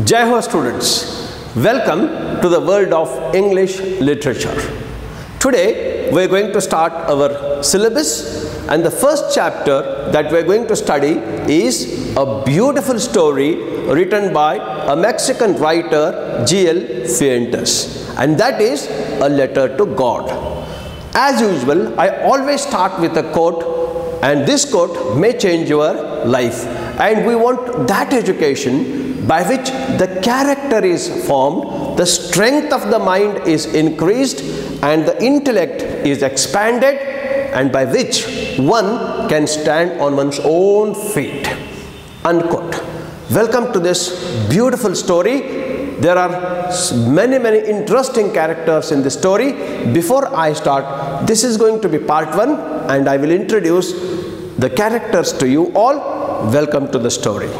Jai Ho students, welcome to the world of English literature. Today we are going to start our syllabus, and the first chapter that we are going to study is a beautiful story written by a Mexican writer, G.L. Fuentes, and that is a letter to God. As usual, I always start with a quote, and this quote may change your life, and we want that education by which the character is formed, the strength of the mind is increased, and the intellect is expanded, and by which one can stand on one's own feet. Unquote. Welcome to this beautiful story. There are many interesting characters in the story. Before I start, this is going to be part 1, and I will introduce the characters to you all. Welcome to the story.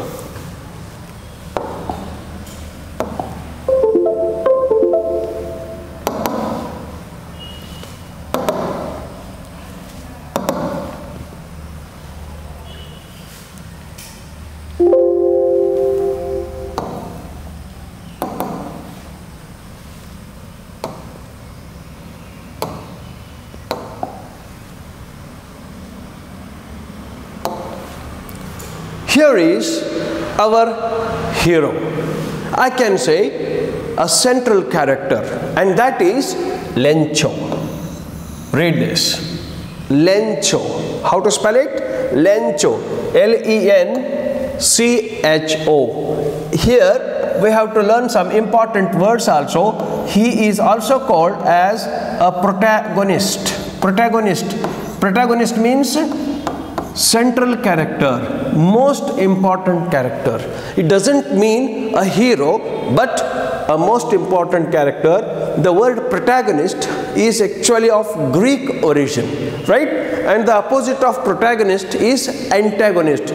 Here is our hero. I can say a central character, and that is Lencho. Read this. Lencho. How to spell it? Lencho. L-E-N-C-H-O. Here we have to learn some important words also. He is also called as a protagonist. Protagonist means central character, most important character. It doesn't mean a hero, but a most important character. The word protagonist is actually of Greek origin, right? And the opposite of protagonist is antagonist.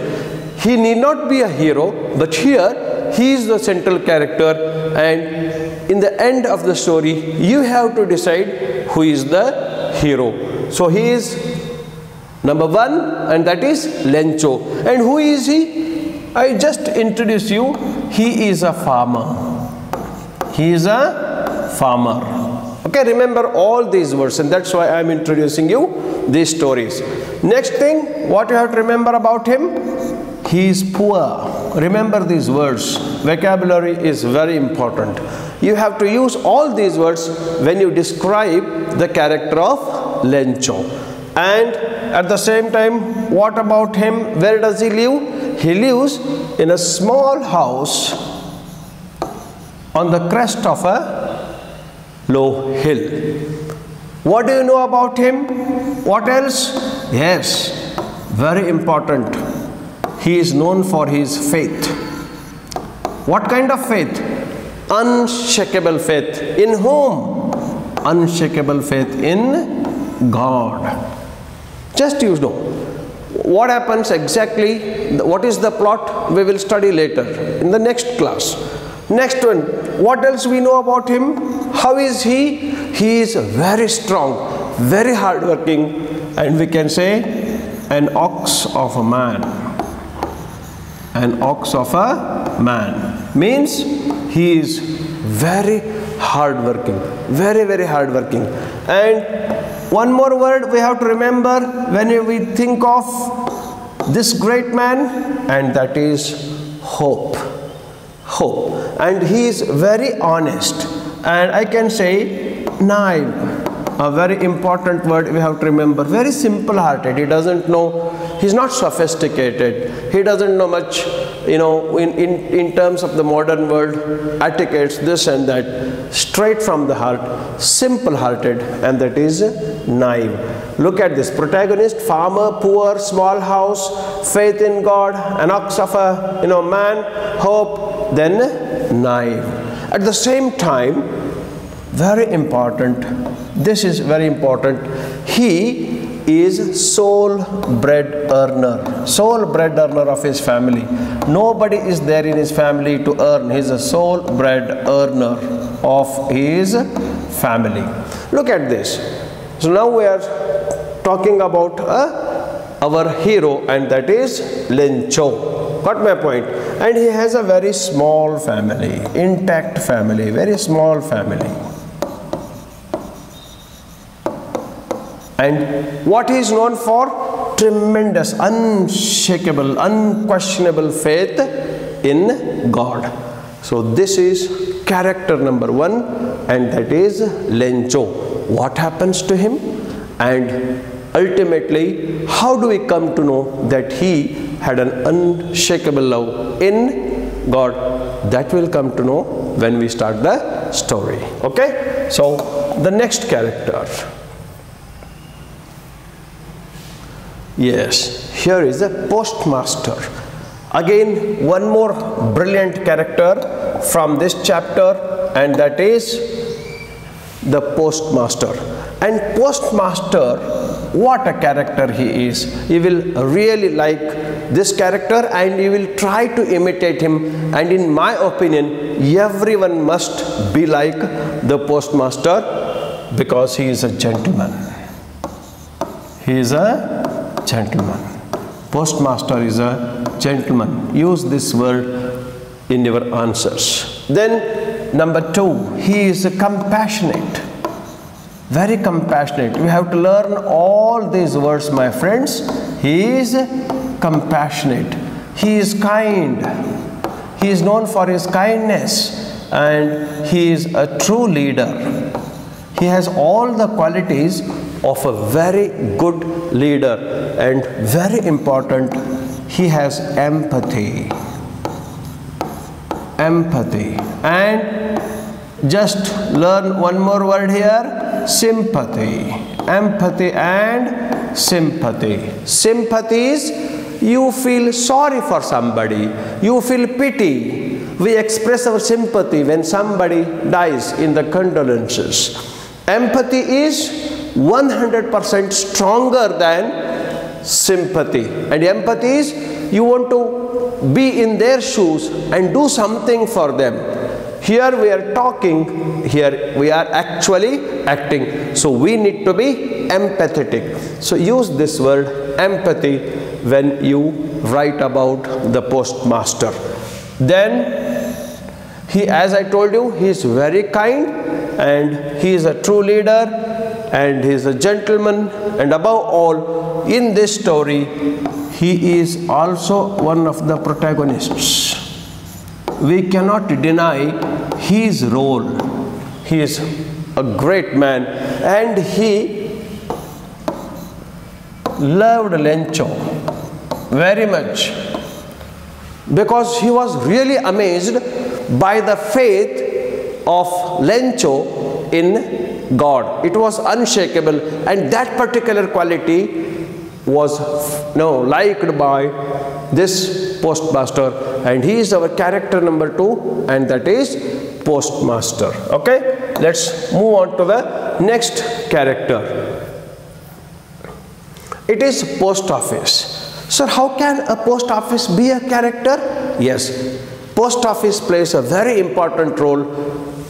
He need not be a hero, but here he is the central character, and in the end of the story you have to decide who is the hero. So he is number 1, and that is Lencho. And who is he? I just introduce you. He is a farmer. He is a farmer. Okay, remember all these words, and that's why I am introducing you these stories. Next thing, what you have to remember about him? He is poor. Remember these words. Vocabulary is very important. You have to use all these words when you describe the character of Lencho. And at the same time, what about him? Where does he live? He lives in a small house on the crest of a low hill. What do you know about him? What else? Yes, very important. He is known for his faith. What kind of faith? Unshakable faith. In whom? Unshakable faith in God. Just you know what happens exactly, what is the plot, we will study later in the next class. Next one, what else we know about him? How is he? He is very strong, very hardworking, and we can say an ox of a man. An ox of a man means he is very hardworking, very hardworking. And one more word we have to remember when we think of this great man, and that is hope. Hope. And he is very honest, and I can say naive. A very important word we have to remember. Very simple hearted. He doesn't know, he's not sophisticated. He doesn't know much, you know, in terms of the modern world, etiquettes, this and that. Straight from the heart, simple hearted, and that is naive. Look at this. Protagonist, farmer, poor, small house, faith in God, an ox of a man, hope, then naive. At the same time, very important, this is very important, he is sole bread earner of his family. Nobody is there in his family to earn. He is a sole bread earner of his family. Look at this. So now we are talking about our hero, and that is Lencho. Got my point? and he has a very small family, intact family, very small family. And what he is known for? Tremendous, unshakable, unquestionable faith in God. So this is character number 1, and that is Lencho. What happens to him, and ultimately how do we come to know that he had an unshakable love in God? That will come to know when we start the story. Okay, so the next character. Yes, here is a postmaster. Again, one more brilliant character from this chapter, and that is the postmaster. And postmaster, what a character he is. You will really like this character and you will try to imitate him, and in my opinion everyone must be like the postmaster because he is a gentleman. He is a gentleman. Postmaster is a gentleman. Use this word in your answers. Then number 2, he is compassionate. Very compassionate. You have to learn all these words, my friends. He is compassionate. He is kind. He is known for his kindness, and he is a true leader. He has all the qualities of a very good leader, and very important, he has empathy. Empathy. And just learn one more word here, sympathy. Empathy and sympathy. Sympathy is you feel sorry for somebody, you feel pity. We express our sympathy when somebody dies in the condolences. Empathy is 100% stronger than sympathy. And empathy is you want to be in their shoes and do something for them. Here we are talking, here we are actually acting. So we need to be empathetic. So use this word empathy when you write about the postmaster. Then he, as I told you, he is very kind, and he is a true leader, and he is a gentleman, and above all, in this story, he is also one of the protagonists. We cannot deny his role. He is a great man, and he loved Lencho very much because he was really amazed by the faith of Lencho in God. It was unshakable, and that particular quality was liked by this postmaster, and he is our character number 2, and that is postmaster. Okay, let's move on to the next character. It is post office. Sir, how can a post office be a character? Yes, post office plays a very important role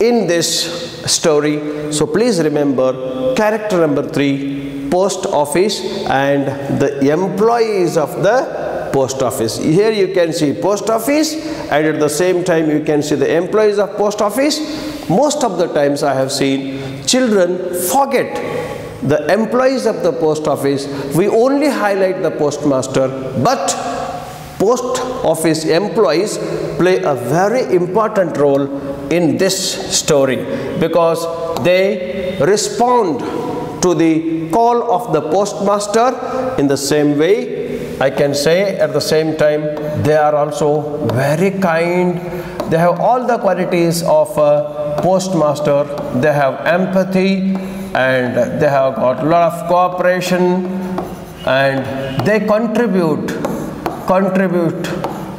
in this story. So please remember character number 3, post office, and the employees of the post office. Here you can see post office, and at the same time you can see the employees of post office. Most of the times I have seen children forget the employees of the post office. We only highlight the postmaster, but post office employees play a very important role in this story because they respond to the call of the postmaster in the same way. I can say at the same time they are also very kind. They have all the qualities of a postmaster. They have empathy, and they have got a lot of cooperation, and they contribute.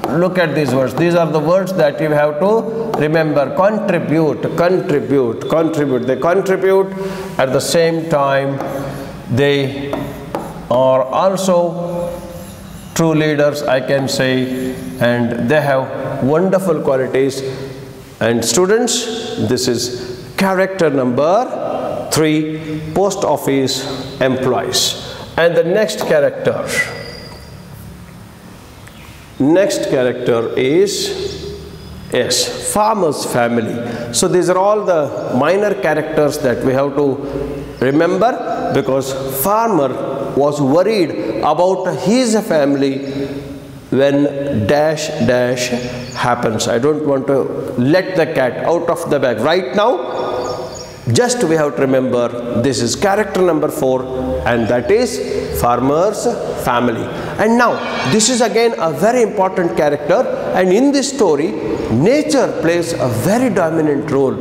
Look at these words. These are the words that you have to remember. Contribute. They contribute. At the same time, they are also true leaders, I can say, and they have wonderful qualities. And students, this is character number 3, post office employees. And the next character. Next character is, yes, farmer's family. So these are all the minor characters that we have to remember, because farmer was worried about his family when dash dash happens. I don't want to let the cat out of the bag right now. Just we have to remember this is character number 4, and that is farmer's family. And now this is again a very important character, and in this story nature plays a very dominant role,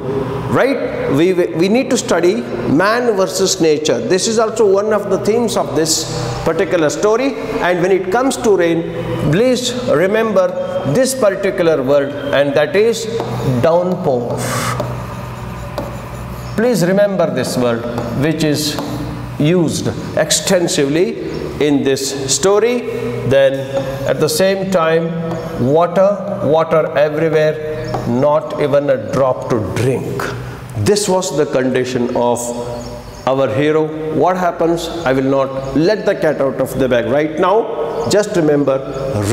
right? We need to study man versus nature. This is also one of the themes of this particular story. And when it comes to rain, please remember this particular word, and that is downpour. Please remember this word, which is used extensively in this story. Then at the same time, water everywhere, not even a drop to drink. This was the condition of our hero. What happens? I will not let the cat out of the bag right now. Just remember,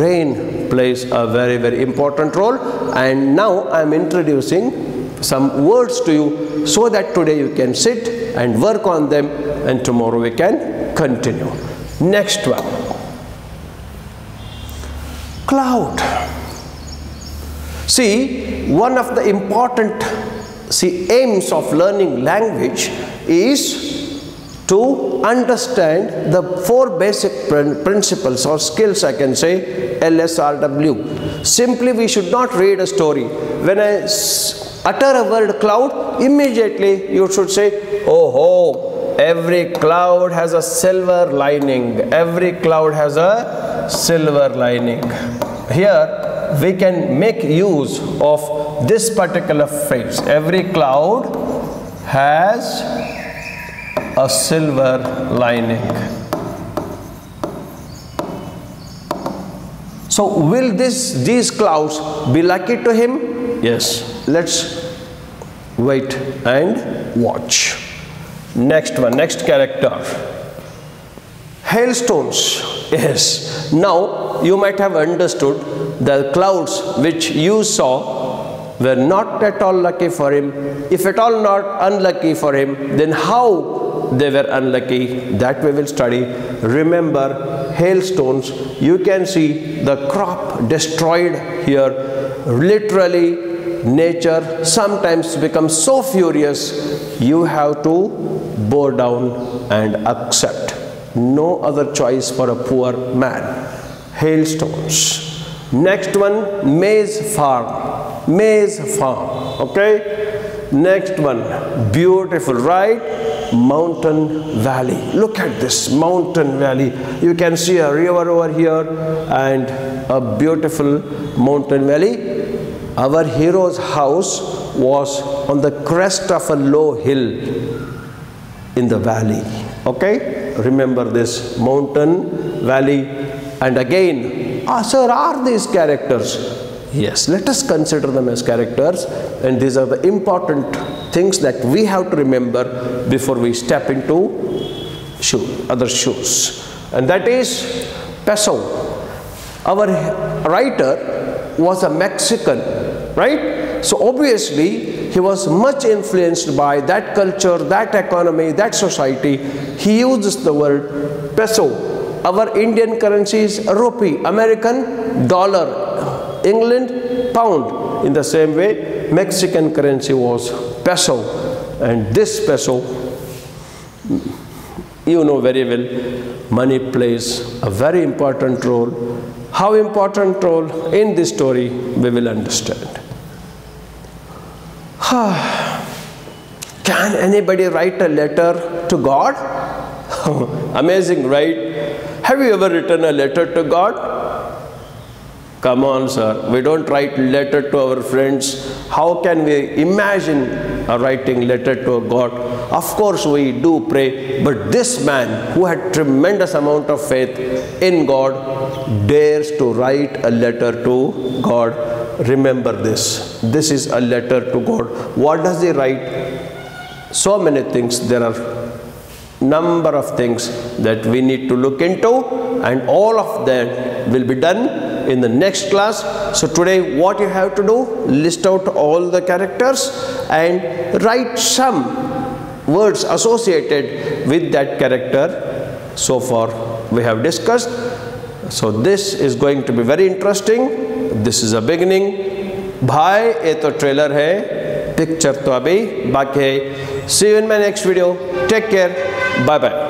rain plays a very, very important role. And now I am introducing some words to you, so that today you can sit and work on them, and tomorrow we can continue. Next one, cloud. See, one of the important aims of learning language is to understand the 4 basic principles or skills, I can say, LSRW. Simply, we should not read a story. When I utter a word cloud, immediately you should say, oh ho, every cloud has a silver lining. Every cloud has a silver lining. Here we can make use of this particular phrase. Every cloud has a silver lining. So will these clouds be lucky to him? Yes. Let's wait and watch. Next one, next character, hailstones. Yes. Now you might have understood the clouds which you saw were not at all lucky for him. If at all not unlucky for him, then how they were unlucky, that we will study. Remember, hailstones, you can see the crop destroyed here. Literally, nature sometimes becomes so furious, you have to bow down and accept. No other choice for a poor man. Hailstones. Next one, maize farm. Maize farm. Okay. Next one, beautiful, right? Mountain valley. Look at this mountain valley. You can see a river over here and a beautiful mountain valley. Our hero's house was on the crest of a low hill in the valley. Okay? Remember this mountain valley. And again, sir, are these characters? Yes, let us consider them as characters. And these are the important things that we have to remember before we step into other shoes. And that is peso. Our writer was a Mexican, right? So obviously he was much influenced by that culture, that economy, that society. He uses the word peso. Our Indian currency is rupee, American dollar, England pound. In the same way, Mexican currency was peso. And this peso, you know very well, money plays a very important role. How important role in this story we will understand. Can anybody write a letter to God? Amazing, right? Have you ever written a letter to God? Come on, sir. We don't write letter to our friends. How can we imagine writing letter to a God? Of course we do pray, but this man who had tremendous amount of faith in God dares to write a letter to God. Remember this. This is a letter to God. What does he write? So many things. There are number of things that we need to look into, and all of that will be done in the next class. So today what you have to do, list out all the characters and write some words associated with that character so far we have discussed. So this is going to be very interesting. This is a beginning. भाई ये तो trailer है, picture तो अभी बाकी है. See you in my next video. Take care. Bye bye.